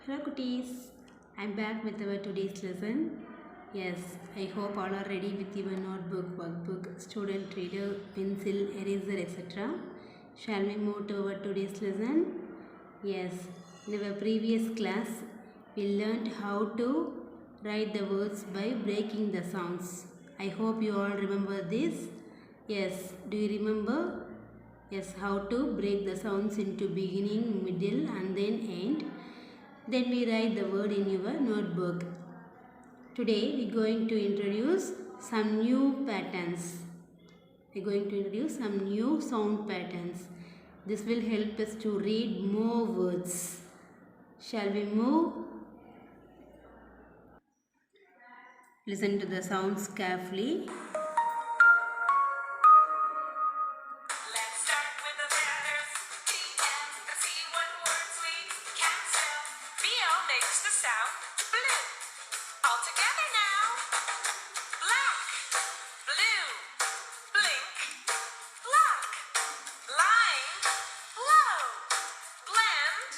Hello cuties, I'm back with our today's lesson. Yes, I hope all are ready with your notebook, workbook, student reader, pencil, eraser, etc. Shall we move to our today's lesson? Yes, in our previous class, we learned how to write the words by breaking the sounds. I hope you all remember this. Yes, do you remember? Yes, how to break the sounds into beginning, middle and then end. Then we write the word in your notebook. Today we are going to introduce some new patterns. We are going to introduce some new sound patterns. This will help us to read more words. Shall we move? Listen to the sounds carefully. Makes the sound blue. All together now. Black, blue, blink, block, line, blow, blend,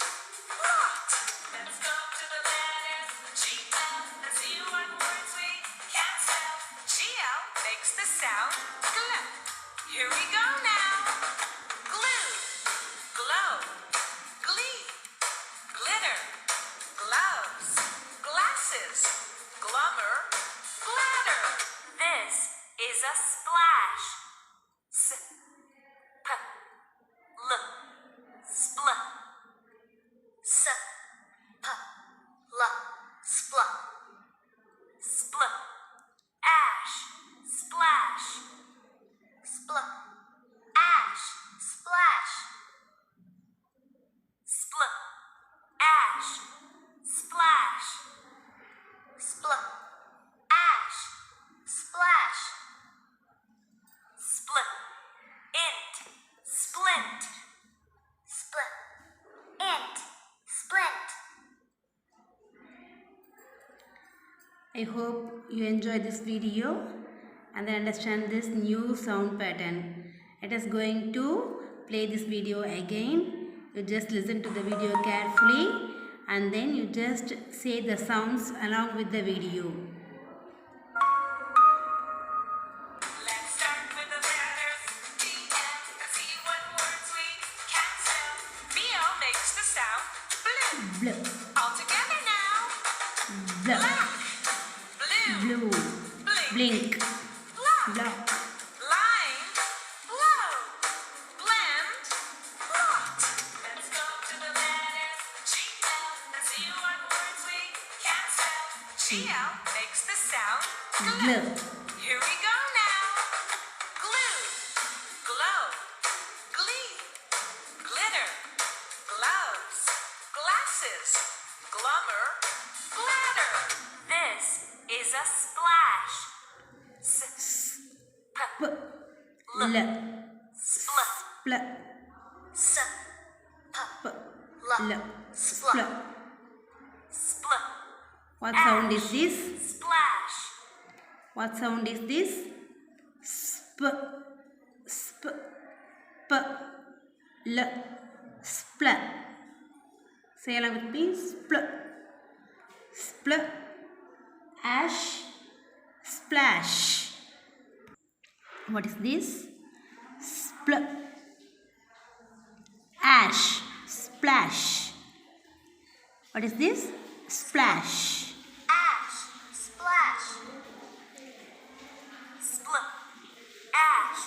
blot. Let's go to the letters G-L and see what words we can't spell. G-L makes the sound glow. Here we go now. Glue, glow, glee, glitter, gloves, glasses, glummer, bladder. This is a splash. S-p-l, spl. S-p-l, spl. Spl. Ash, splash. Spl. Ash, splash. Spl. Ash, splash. Spl. Ash, splash. Split. Int. Splint. Split. Int. Splint. I hope you enjoy this video and understand this new sound pattern. Let us going to play this video again. You just listen to the video carefully and then you just say the sounds along with the video. Let's start with the letters B-L and see what words we can spell. B-L makes the sound blue. Blue, All together now. black, Blue, blue, blink, block, block, line, blow, blend, blot. Let's go to the letters G-L and see what words we can spell. G-L makes the sound glue, Here we go now. Glue, glow, glee, glitter, gloves, glasses, glummer, bladder. This is a splash. p, l, Spl. pl, S. p, L. l, Spl. spl. Spl. What sound is this? Splash. What sound is this? Sp, sp, p, l, spl. Say along with me. Spl, spl, ash, splash. What is this? Spl, ash, splash. What is this? Splash. Ash. Splash. Spl. Ash.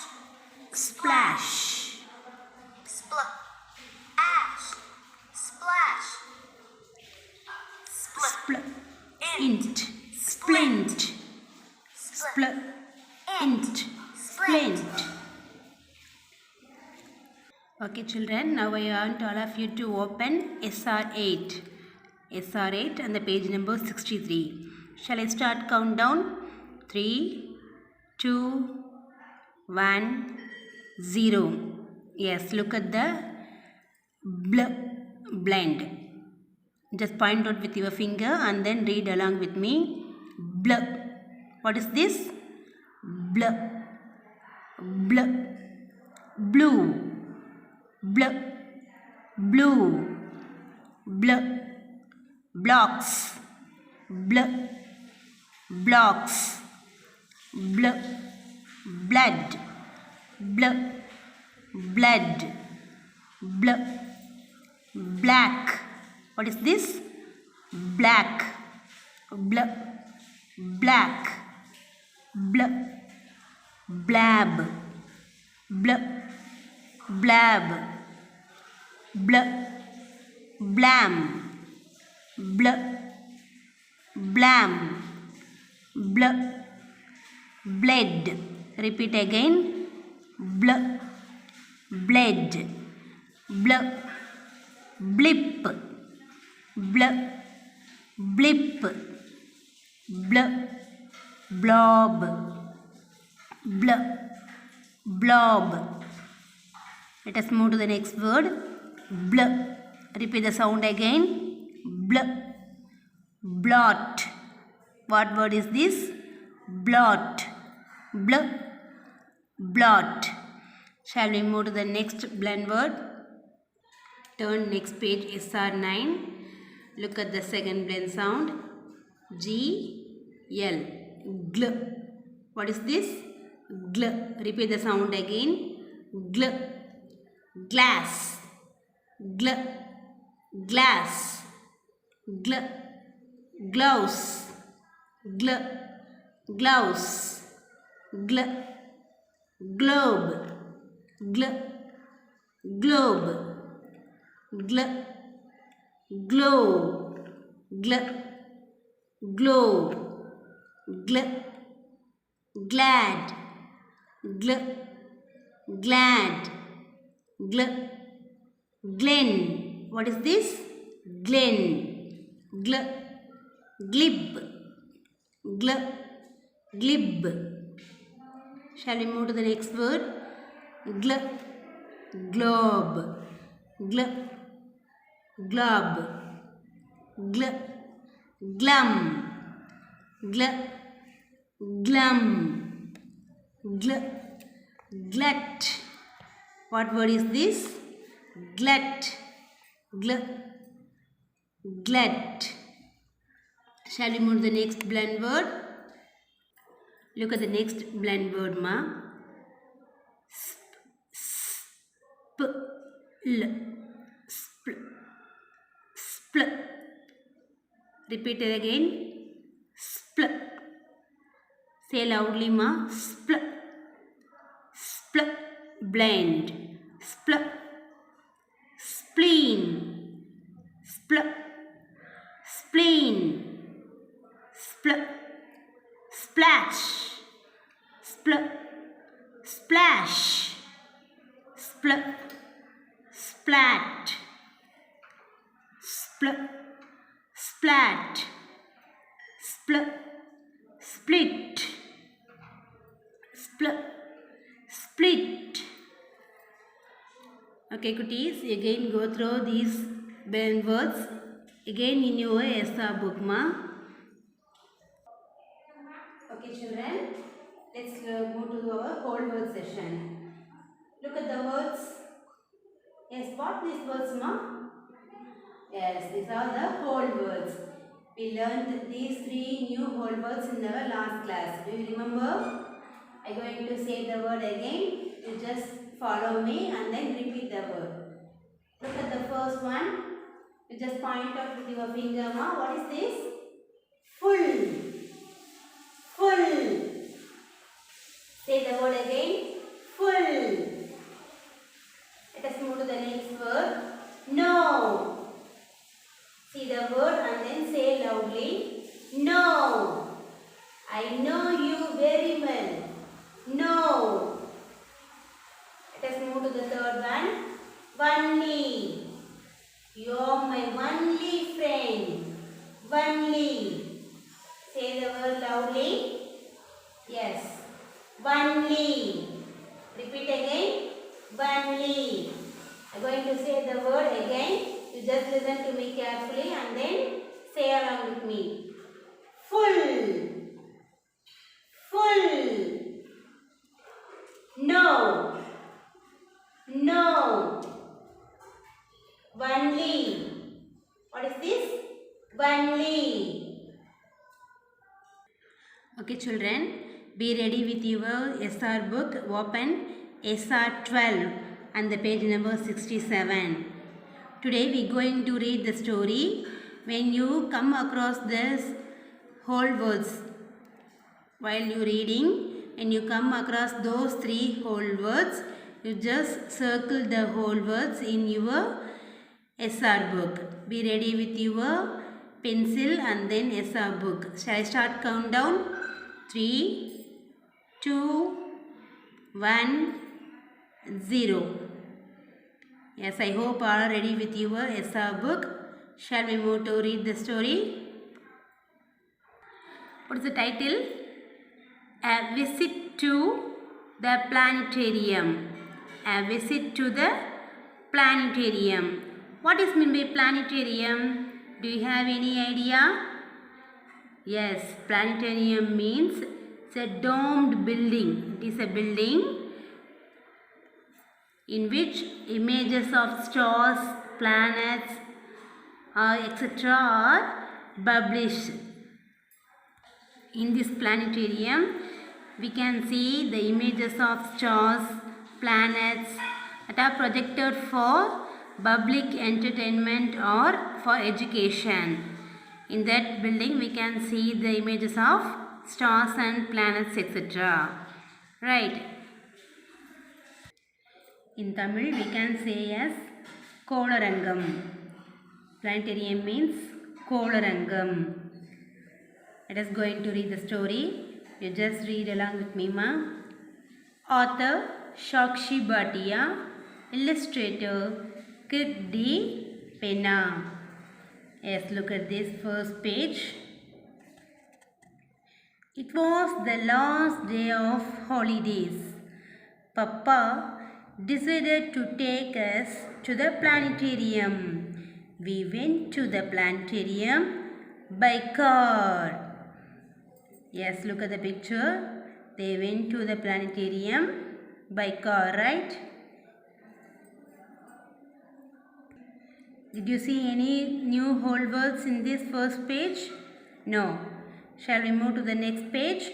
Splash. Spl. Ash. Splash. Spl. Spl, int, splint. Spl, int, splint. Okay children, now I want all of you to open SR8. SR8 and the page number 63. Shall I start countdown? 3, 2, 1, 0. Yes, look at the blend. Just point out with your finger and then read along with me. Bl. What is this? Bl. Bl. Blue. Bl. Blue. Bl. blocks, blocks, blood, blood, black. What is this? Black, black, blab, blab, blam, blam, bled. Repeat again. Bled, blip, blip, blob, blob. Let us move to the next word. Repeat the sound again. Blot. What word is this? Blot, blot. Shall we move to the next blend word? Turn next page, SR9. Look at the second blend sound. G-L. Gl. What is this? Gl. Repeat the sound again. Gl. Glass. Gl. Glass. Gl. Gloves. Gl. Gloves. Gl. Globe. Gl. Globe. Gl. Glow. Gl. Glow. Gl. Glad. Gl. Glad. Gl. Glen. What is this? Glen. Gl. Glib. Gl. Glib. Shall we move to the next word? Gl. Globe. Gl. Glob. Gl. Glum. Gl. Glum. Gl. Glut. What word is this? Glut. Gl. Glut. Shall we move to the next blend word? Look at the next blend word, ma. Spl. Spl. Spl. Repeat it again. Spl. Say loudly, ma. Spl. Spl. Blend. Spl. Spleen. Spl. Spleen. Spl. Splash. Spl. Splash. Spl. Splat. Spl. Splat. Spl. Split. Spl. Split. Okay, cuties, again go through these blend words again in your SR book, ma. Okay, children, let's go to our whole word session. Look at the words. Yes, what these words, ma? Yes, these are the whole words. We learned these 3 new whole words in our last class. Do you remember? I'm going to say the word again. You just follow me and then repeat the word. Look at the first one. You just point out with your finger, ma. What is this? Full. Full. Say the word again. Full. Let us move to the next word. No. See the word and then say loudly. No. I know you very well. No. Let us move to the third one. Only. You're my only friend. Only. Say the word loudly. Yes. Only. Repeat again. Only. I'm going to say the word again. You just listen to me carefully and then say along with me. Full. Full. No. No. Only. What is this? only. Okay children, be ready with your SR book. Open SR 12 and the page number 67. Today we are going to read the story. When you come across this whole words, while you reading, when you come across those three whole words, you just circle the whole words in your SR book. Be ready with your pencil and then SR book. Shall I start countdown? 3, 2, 1, 0. Yes, I hope all are ready with your SR book. Shall we move to read the story? What is the title? A visit to the planetarium. A visit to the planetarium. What is meant by planetarium? Do you have any idea? Yes, planetarium means it's a domed building. It is a building in which images of stars, planets, etc. are published. In this planetarium, we can see the images of stars, planets that are projected for public entertainment or for education. In that building, we can see the images of stars and planets, etc. Right. In Tamil, we can say as Kolarangam. Planetarium means Kolarangam. Let us going to read the story. You just read along with me, ma. Author Shakshi Bhatia. Illustrator Kit D. Penna. Yes, look at this first page. It was the last day of holidays. Papa decided to take us to the planetarium. We went to the planetarium by car. Yes, look at the picture. They went to the planetarium by car, right? Did you see any new whole words in this first page? No. Shall we move to the next page?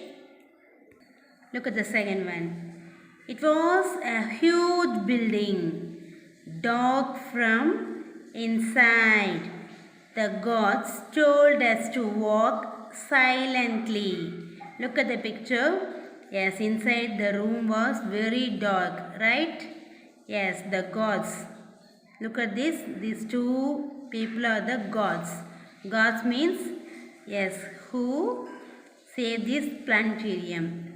Look at the second one. It was a huge building, dark from inside. The gods told us to walk silently. Look at the picture. Yes, inside the room was very dark, right? Yes, the gods. Look at this. These two people are the gods. Gods means, yes, who saved this planetarium.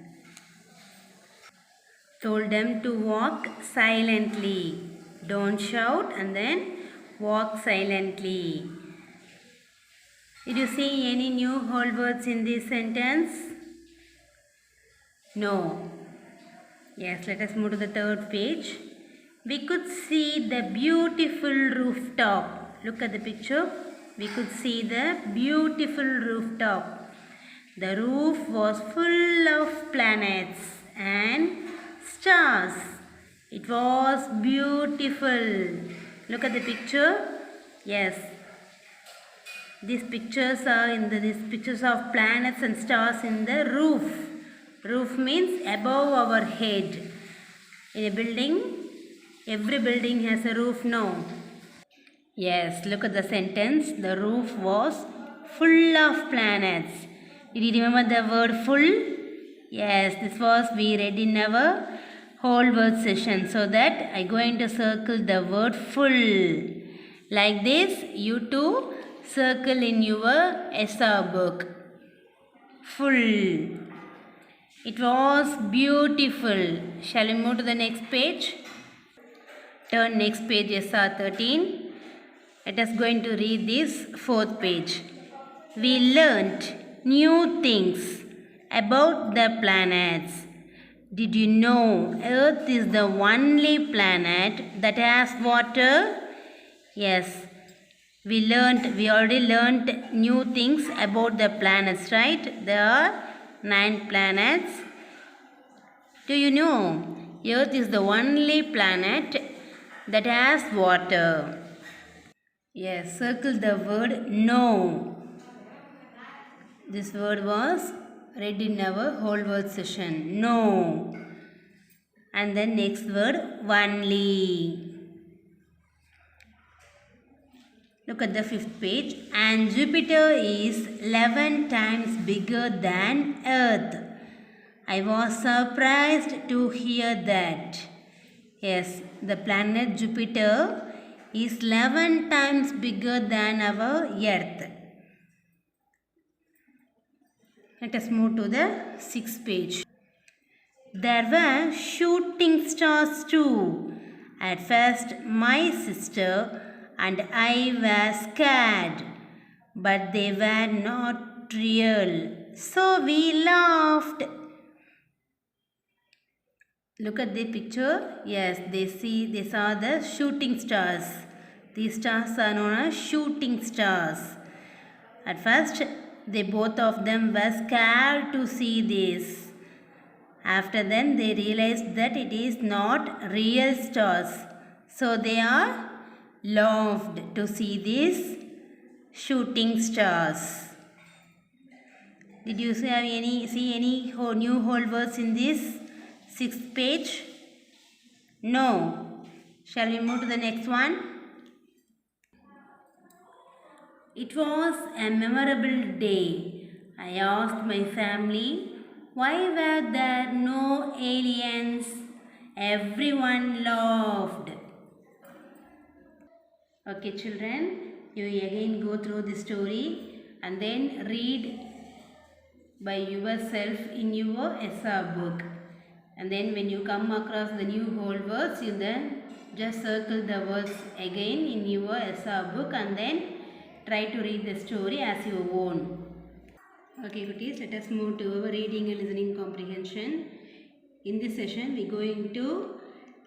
Told them to walk silently. Don't shout and then walk silently. Did you see any new whole words in this sentence? No. Yes, let us move to the third page. We could see the beautiful rooftop. Look at the picture. We could see the beautiful rooftop. The roof was full of planets and stars. It was beautiful. Look at the picture. Yes. These pictures are these pictures of planets and stars in the roof. Roof means above our head. In a building, every building has a roof, no? Yes, look at the sentence. The roof was full of planets. Did you remember the word full? Yes, this was we read in our whole word session. So that I going to circle the word full. Like this, you too circle in your SR book. Full. It was beautiful. Shall we move to the next page? Turn next page, SR 13. Let us going to read this fourth page. We learnt new things about the planets. Did you know Earth is the only planet that has water? Yes. We already learnt new things about the planets, right? There are 9 planets. Do you know Earth is the only planet that has water? Yes, circle the word no. This word was read in our whole word session. No. And then next word, only. Look at the 5th page. And Jupiter is 11 times bigger than Earth. I was surprised to hear that. Yes, the planet Jupiter is 11 times bigger than our Earth. Let us move to the 6th page. There were shooting stars too. At first, my sister and I were scared, but they were not real. So we laughed. Look at the picture. Yes, they saw the shooting stars. These stars are known as shooting stars. At first, both of them were scared to see this. After then, they realized that it is not real stars. So they are laughed to see these shooting stars. Did you see any new whole words in this 6th page? No. Shall we move to the next one? It was a memorable day. I asked my family, why were there no aliens? Everyone laughed. Okay, children, you again go through the story and then read by yourself in your SR book. And then when you come across the new whole words, you then just circle the words again in your SR book and then try to read the story as your own. Okay, cuties, let us move to our reading and listening comprehension. In this session, we are going to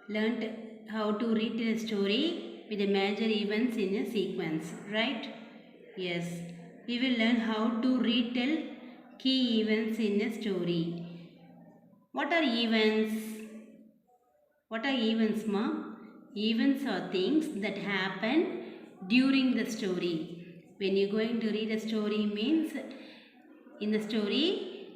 learn how to retell a story with the major events in a sequence, right? Yes, we will learn how to retell key events in a story. What are events? What are events, ma? Events are things that happen during the story. When you are going to read a story means in the story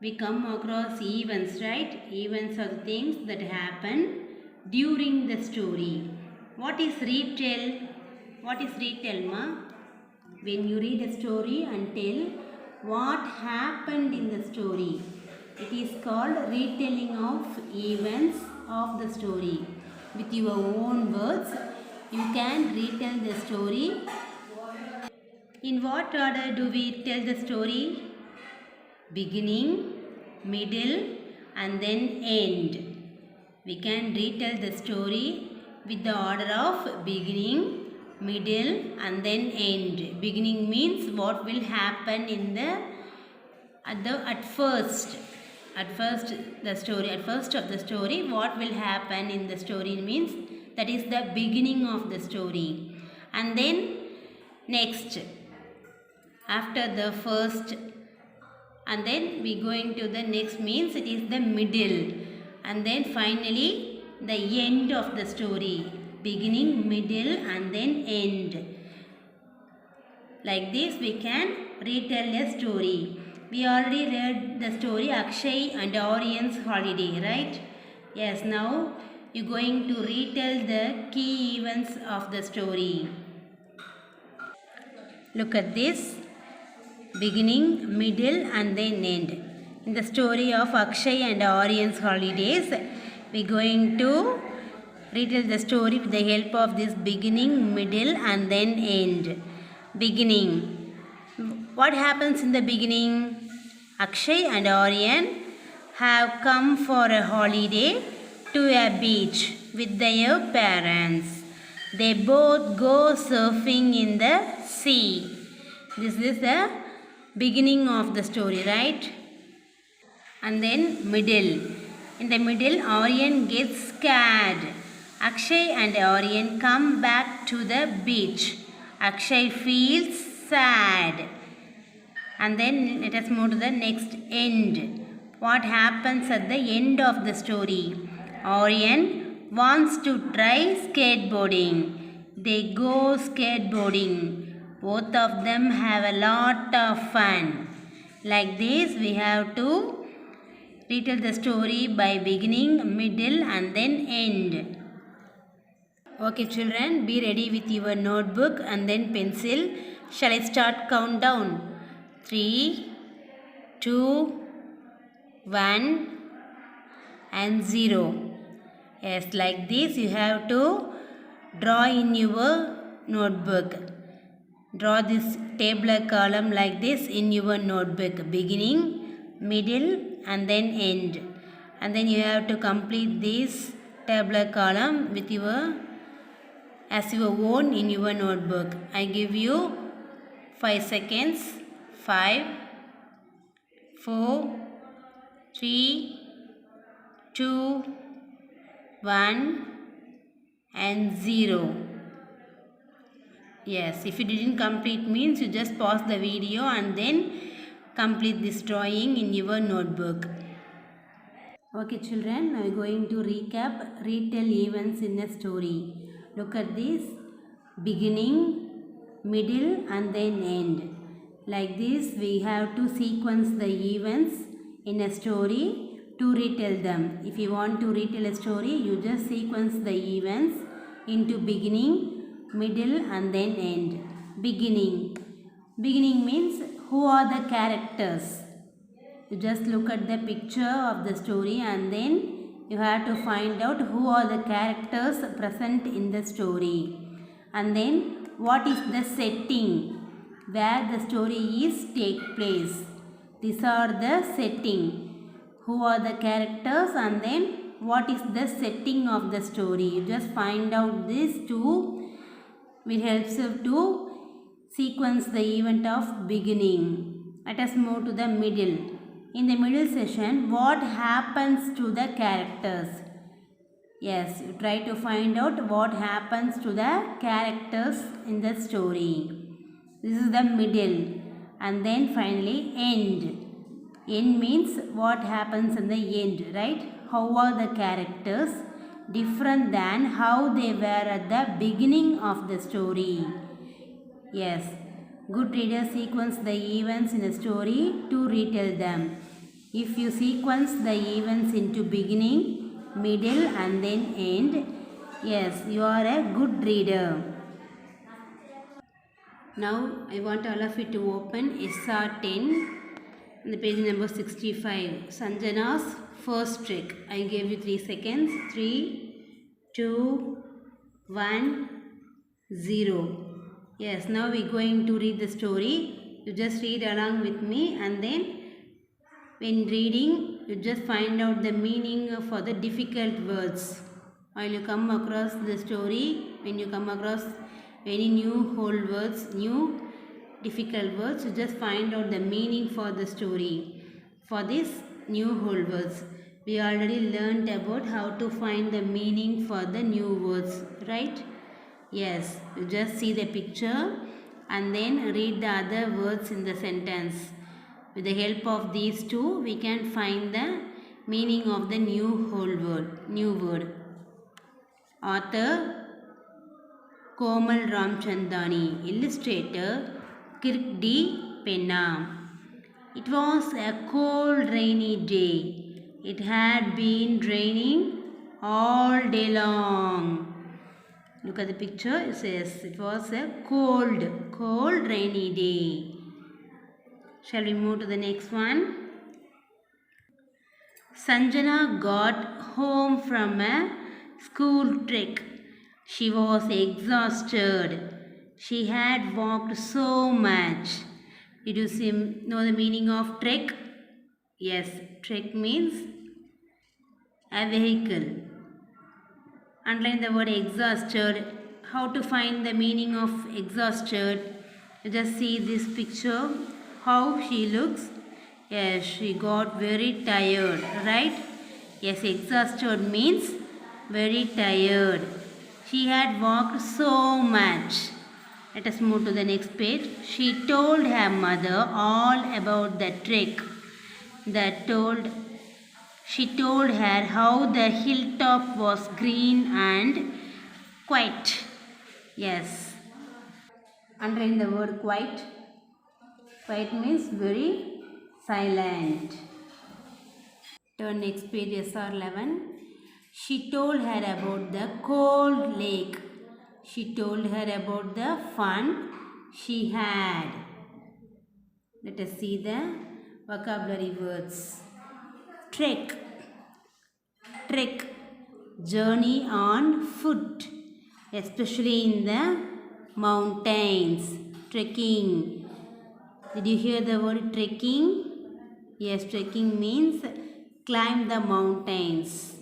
we come across events, right? Events are things that happen during the story. What is retell? What is retell, ma? When you read a story and tell what happened in the story. It is called retelling of events of the story. With your own words, you can retell the story. In what order do we tell the story? Beginning, middle, and then end. We can retell the story with the order of beginning, middle, and then end. Beginning means what will happen in the at first of the story, what will happen in the story means that is the beginning of the story. And then next, after the first, and then we going to the next means it is the middle, and then finally the end of the story. Beginning, middle, and then end. Like this we can retell a story. We already read the story Akshay and Aryan's holiday, right? Yes, now you are going to retell the key events of the story. Look at this. Beginning, middle, and then end. In the story of Akshay and Aryan's holidays, we are going to retell the story with the help of this beginning, middle, and then end. Beginning. What happens in the beginning? Akshay and Aryan have come for a holiday to a beach with their parents. They both go surfing in the sea. This is the beginning of the story, right? And then middle. In the middle, Aryan gets scared. Akshay and Aryan come back to the beach. Akshay feels sad. And then let us move to the next end. What happens at the end of the story? Aryan wants to try skateboarding. They go skateboarding. Both of them have a lot of fun. Like this, we have to retell the story by beginning, middle and then end. Okay children, be ready with your notebook and then pencil. Shall I start countdown? 3, 2, 1 and 0. Yes, like this you have to draw in your notebook. Draw this tabular column like this in your notebook. Beginning, middle and then end. And then you have to complete this tabular column with your as your own in your notebook. I give you 5 seconds. 5, 4, 3, 2, 1 and 0. Yes, if you didn't complete means you just pause the video and then complete this drawing in your notebook. Okay children, now we are going to retell events in a story. Look at this, beginning, middle and then end. Like this we have to sequence the events in a story to retell them. If you want to retell a story, you just sequence the events into beginning, middle and then end. Beginning. Beginning means who are the characters. You just look at the picture of the story and then you have to find out who are the characters present in the story. And then what is the setting where the story is take place. These are the setting. Who are the characters and then what is the setting of the story. You just find out these two, which helps you to sequence the event of beginning. Let us move to the middle. In the middle session, what happens to the characters? Yes, you try to find out what happens to the characters in the story. This is the middle. And then finally end. End means what happens in the end, right? How are the characters different than how they were at the beginning of the story? Yes, good readers sequence the events in a story to retell them. If you sequence the events into beginning, middle and then end, yes, you are a good reader. Now, I want all of you to open SR10, the page number 65, Sanjana's first trick. I gave you 3 seconds. 3, 2, 1, 0. Yes, now we are going to read the story. You just read along with me and then when reading, you just find out the meaning for the difficult words. While you come across the story, when you come across any new whole words, new difficult words, you just find out the meaning for the story. For this new whole words, we already learned about how to find the meaning for the new words, right? Yes, you just see the picture and then read the other words in the sentence. With the help of these two, we can find the meaning of the new word. Author Komal Ramchandani. Illustrator Kirk D. Penna. It was a cold rainy day. It had been raining all day long. Look at the picture. It says it was a cold rainy day. Shall we move to the next one? Sanjana got home from a school trek. She was exhausted. She had walked so much. Did you know the meaning of trek? Yes, trek means a vehicle. Underline the word exhausted. How to find the meaning of exhausted? You just see this picture. How she looks. Yes, she got very tired, right? Yes, exhausted means very tired. She had walked so much. Let us move to the next page. She told her mother all about the trek. She told her how the hilltop was green and quiet. Yes. Underline the word quiet. Quiet means very silent. Turn next page, SR11. She told her about the cold lake. She told her about the fun she had. Let us see the vocabulary words. Trek, trek, journey on foot, especially in the mountains. Trekking. Did you hear the word trekking? Yes, trekking means climb the mountains.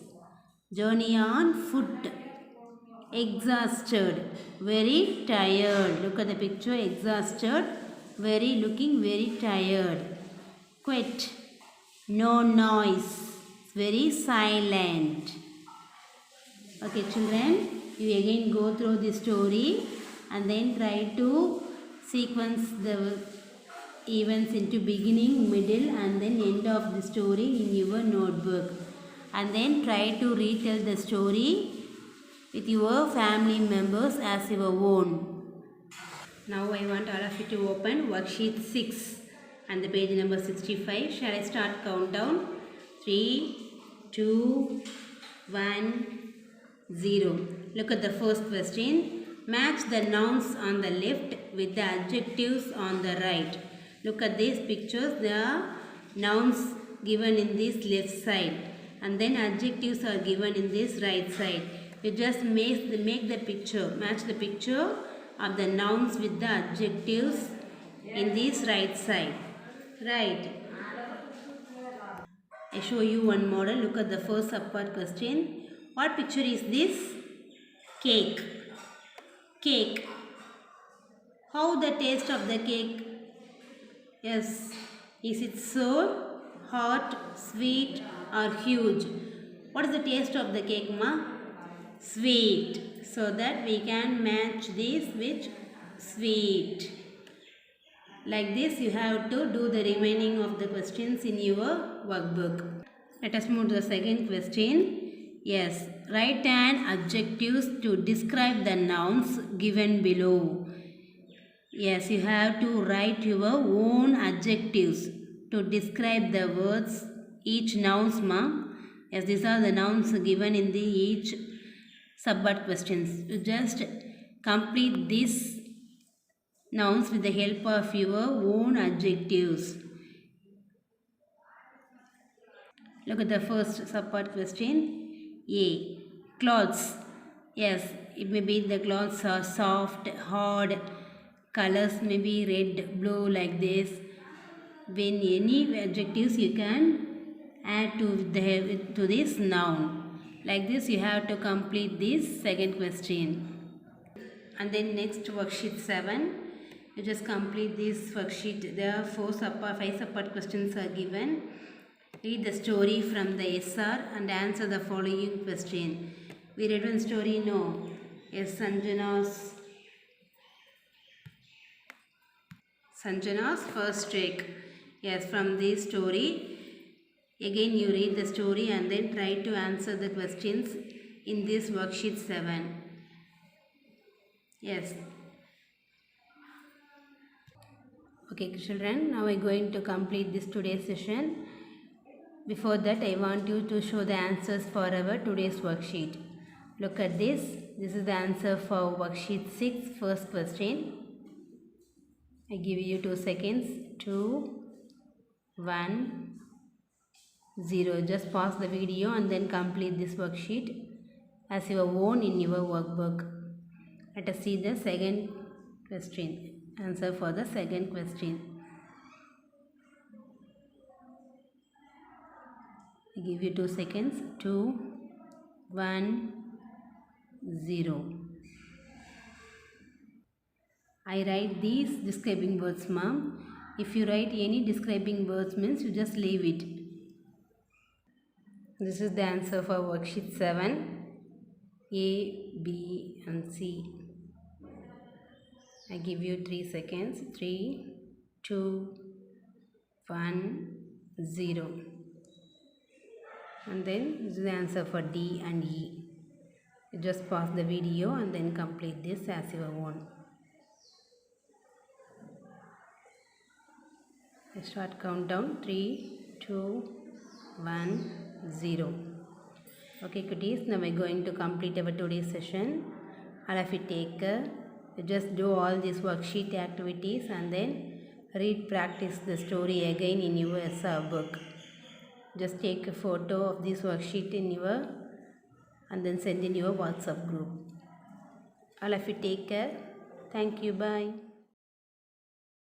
Journey on foot. Exhausted, very tired. Look at the picture. Exhausted, looking very tired. Quiet, no noise, very silent. Okay, children, you again go through the story and then try to sequence the events into beginning, middle and then end of the story in your notebook. And then try to retell the story with your family members as your own. Now I want all of you to open worksheet 6 and the page number 65. Shall I start countdown? 3, 2, 1, 0. Look at the first question. Match the nouns on the left with the adjectives on the right. Look at these pictures. The nouns given in this left side and then adjectives are given in this right side. You just make the picture, match the picture of the nouns with the adjectives in this right side. Right. I show you one model. Look at the first subpart question. What picture is this? Cake. Cake. How the taste of the cake? Yes. Is it sour, hot, sweet or huge? What is the taste of the cake, ma? Sweet. So that we can match this with sweet. Like this you have to do the remaining of the questions in your workbook. Let us move to the second question. Yes, write an adjectives to describe the nouns given below. Yes, you have to write your own adjectives to describe the words, each nouns, ma. Yes, these are the nouns given in the each subpart questions. You just complete these nouns with the help of your own adjectives. Look at the first subpart question. A. Clothes. Yes, it may be the clothes are soft, hard. Colors may be red, blue like this. When any adjectives you can add to this noun. Like this you have to complete this second question. And then next worksheet 7. You just complete this worksheet. There are 5 subpart questions are given. Read the story from the SR and answer the following question. We read one story? No. Yes, Sanjana's first trek. Yes, from this story. Again you read the story and then try to answer the questions in this worksheet 7. Yes. Okay children, now I am going to complete this today's session. Before that I want you to show the answers for our today's worksheet. Look at this. This is the answer for worksheet 6, first question. I give you 2 seconds. 2, 1, 0. Just pause the video and then complete this worksheet as your own in your workbook. Let us see the second question. Answer for the second question. I give you 2 seconds. 2, 1, 0. I write these describing words, ma'am. If you write any describing words means you just leave it. This is the answer for worksheet 7. A, B and C. I give you 3 seconds. 3, 2, 1, 0. And then this is the answer for D and E. You just pause the video and then complete this as your own. Start countdown. 3, 2, 1, 0. Okay, cuties. Now we're going to complete our today's session. All of you take care. You just do all these worksheet activities and then practice the story again in your book. Just take a photo of this worksheet in your and then send in your WhatsApp group. All of you take care. Thank you. Bye.